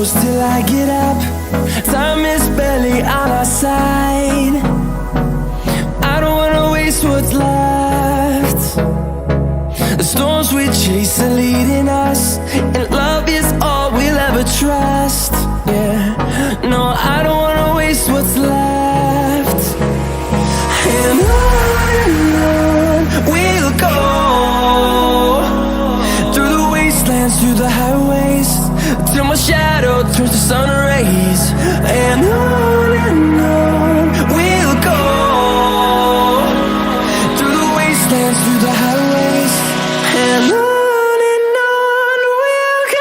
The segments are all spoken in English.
close till I get up. Time is barely on our side. I don't wanna waste what's left. The storms we chase are leading us, and love is all we'll ever trust. Yeah, no, I don't wanna waste what's left. And on we'll go, through the wastelands, through the highways, till my shadow turns to sun rays. And on we'll go, through the wastelands, through the highways, and on we'll go.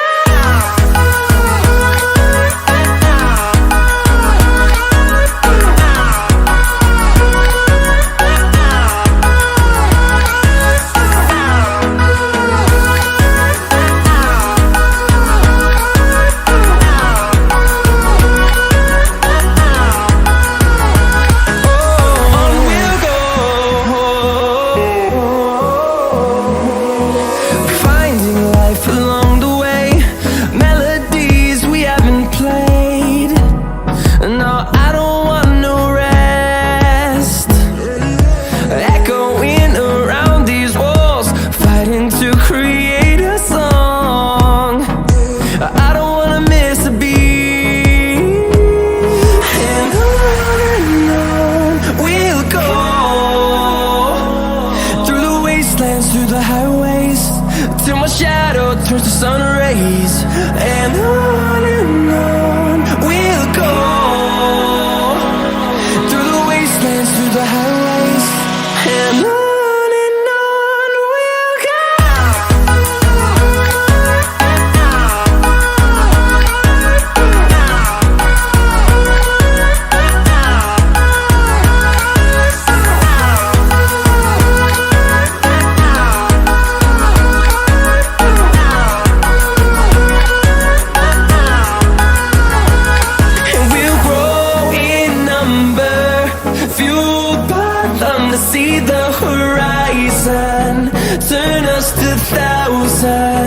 Through the highways, till my shadow turns to sun rays. And on we'll go, through the wastelands, through the highways, and on we'll go. just 1,000.